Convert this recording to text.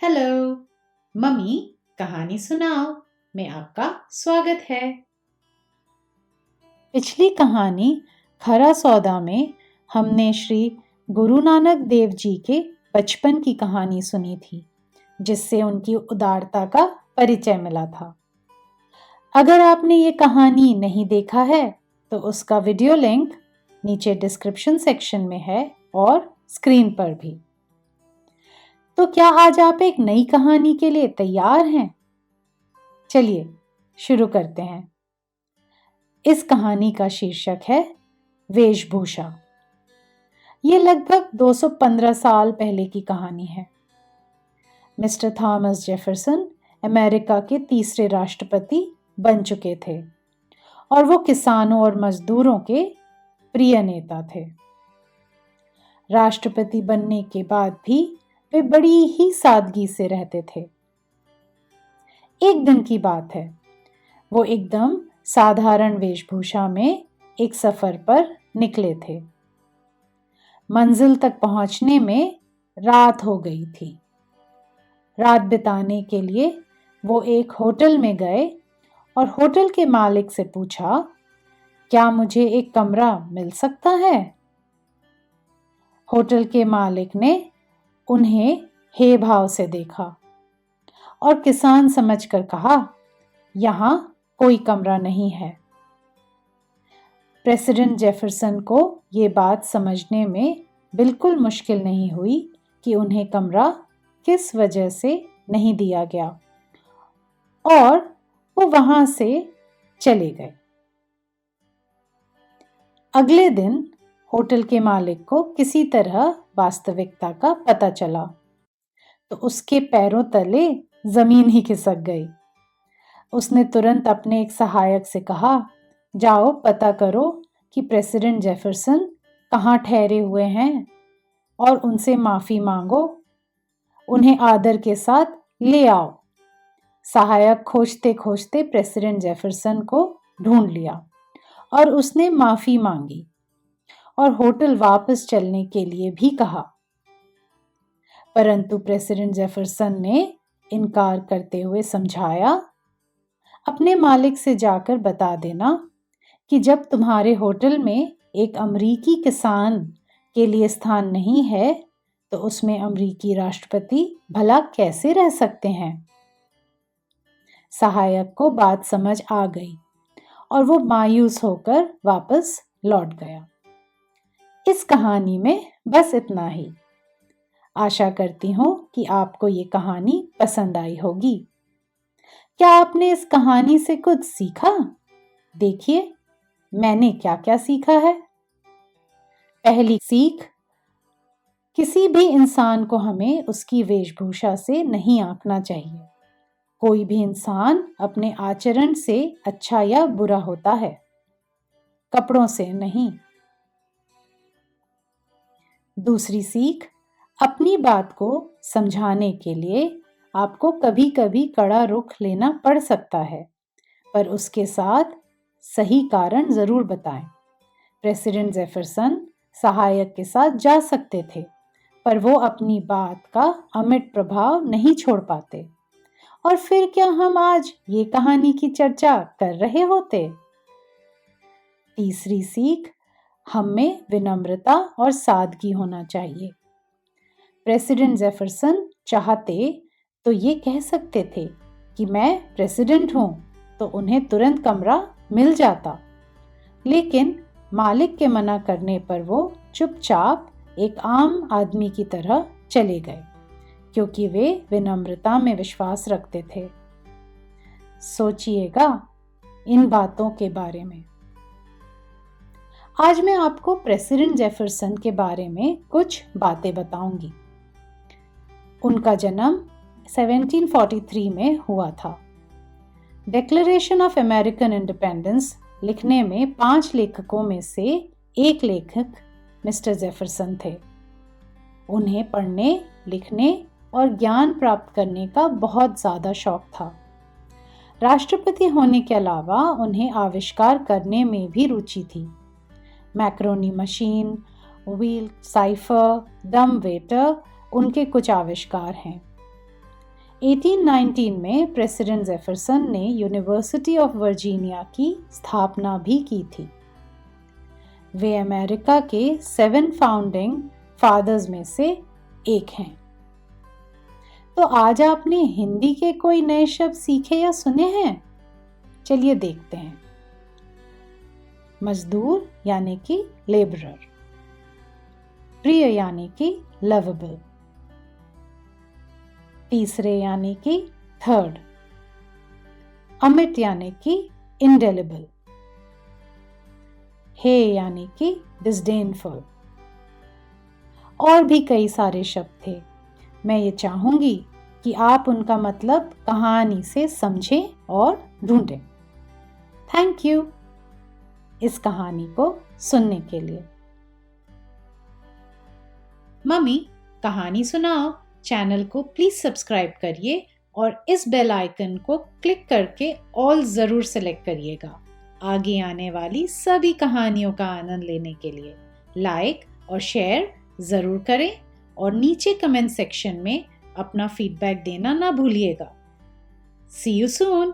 Hello mummy, कहानी सुनाओ में आपका स्वागत है। पिछली कहानी खरा सौदा में हमने श्री गुरु नानक देव जी के बचपन की कहानी सुनी थी, जिससे उनकी उदारता का परिचय मिला था। अगर आपने ये कहानी नहीं देखा है तो उसका वीडियो लिंक नीचे डिस्क्रिप्शन सेक्शन में है और स्क्रीन पर भी। तो क्या आज आप एक नई कहानी के लिए तैयार हैं? चलिए शुरू करते हैं। इस कहानी का शीर्षक है वेशभूषा। ये लगभग 215 साल पहले की कहानी है। मिस्टर थॉमस जेफरसन अमेरिका के तीसरे राष्ट्रपति बन चुके थे और वो किसानों और मजदूरों के प्रिय नेता थे। राष्ट्रपति बनने के बाद भी वे बड़ी ही सादगी से रहते थे। एक दिन की बात है, वो एकदम साधारण वेशभूषा में एक सफर पर निकले थे। मंजिल तक पहुंचने में रात हो गई थी। रात बिताने के लिए वो एक होटल में गए और होटल के मालिक से पूछा, क्या मुझे एक कमरा मिल सकता है? होटल के मालिक ने उन्हें हे भाव से देखा और किसान समझकर कहा, यहाँ कोई कमरा नहीं है। प्रेसिडेंट जेफरसन को ये बात समझने में बिल्कुल मुश्किल नहीं हुई कि उन्हें कमरा किस वजह से नहीं दिया गया और वो वहां से चले गए। अगले दिन होटल के मालिक को किसी तरह वास्तविकता का पता चला तो उसके पैरों तले जमीन ही खिसक गई। उसने तुरंत अपने एक सहायक से कहा, जाओ पता करो कि प्रेसिडेंट जेफरसन कहाँ ठहरे हुए हैं और उनसे माफी मांगो, उन्हें आदर के साथ ले आओ। सहायक खोजते खोजते प्रेसिडेंट जेफरसन को ढूंढ लिया और उसने माफी मांगी और होटल वापस चलने के लिए भी कहा, परंतु प्रेसिडेंट जेफरसन ने इनकार करते हुए समझाया, अपने मालिक से जाकर बता देना कि जब तुम्हारे होटल में एक अमरीकी किसान के लिए स्थान नहीं है तो उसमें अमरीकी राष्ट्रपति भला कैसे रह सकते हैं। सहायक को बात समझ आ गई और वो मायूस होकर वापस लौट गया। इस कहानी में बस इतना ही। आशा करती हूँ कि आपको ये कहानी पसंद आई होगी। क्या आपने इस कहानी से कुछ सीखा? देखिए मैंने क्या क्या सीखा है। पहली सीख, किसी भी इंसान को हमें उसकी वेशभूषा से नहीं आंकना चाहिए। कोई भी इंसान अपने आचरण से अच्छा या बुरा होता है, कपड़ों से नहीं। दूसरी सीख, अपनी बात को समझाने के लिए आपको कभी कभी कड़ा रुख लेना पड़ सकता है, पर उसके साथ सही कारण जरूर बताएं। प्रेसिडेंट जेफरसन सहायक के साथ जा सकते थे, पर वो अपनी बात का अमिट प्रभाव नहीं छोड़ पाते। और फिर क्या हम आज ये कहानी की चर्चा कर रहे होते? तीसरी सीख, हम में विनम्रता और सादगी होना चाहिए। प्रेसिडेंट जेफरसन चाहते तो ये कह सकते थे कि मैं प्रेसिडेंट हूं, तो उन्हें तुरंत कमरा मिल जाता, लेकिन मालिक के मना करने पर वो चुपचाप एक आम आदमी की तरह चले गए, क्योंकि वे विनम्रता में विश्वास रखते थे। सोचिएगा इन बातों के बारे में। आज मैं आपको प्रेसिडेंट जेफरसन के बारे में कुछ बातें बताऊंगी। उनका जन्म 1743 में हुआ था। डिक्लेरेशन ऑफ अमेरिकन इंडिपेंडेंस लिखने में 5 लेखकों में से एक लेखक मिस्टर जेफरसन थे। उन्हें पढ़ने, लिखने और ज्ञान प्राप्त करने का बहुत ज़्यादा शौक था। राष्ट्रपति होने के अलावा उन्हें आविष्कार करने में भी रुचि थी। मैक्रोनी मशीन, व्हील साइफर, डम वेटर उनके कुछ आविष्कार हैं। 1819 में प्रेसिडेंट जेफरसन ने यूनिवर्सिटी ऑफ वर्जीनिया की स्थापना भी की थी। वे अमेरिका के 7 फाउंडिंग फादर्स में से एक हैं। तो आज आपने हिंदी के कोई नए शब्द सीखे या सुने हैं? चलिए देखते हैं। मजदूर यानी कि लेबरर, प्रिय यानी कि लवेबल, तीसरे यानी कि थर्ड, अमिट यानी कि इंडेलिबल, हे यानी कि डिस्डेनफुल, और भी कई सारे शब्द थे। मैं ये चाहूंगी कि आप उनका मतलब कहानी से समझें और ढूंढें। थैंक यू इस कहानी को सुनने के लिए। मम्मी कहानी सुनाओ चैनल को प्लीज सब्सक्राइब करिए और इस बेल आइकन को क्लिक करके ऑल जरूर सेलेक्ट करिएगा आगे आने वाली सभी कहानियों का आनंद लेने के लिए। लाइक और शेयर जरूर करें और नीचे कमेंट सेक्शन में अपना फीडबैक देना ना भूलिएगा। सी यू सून।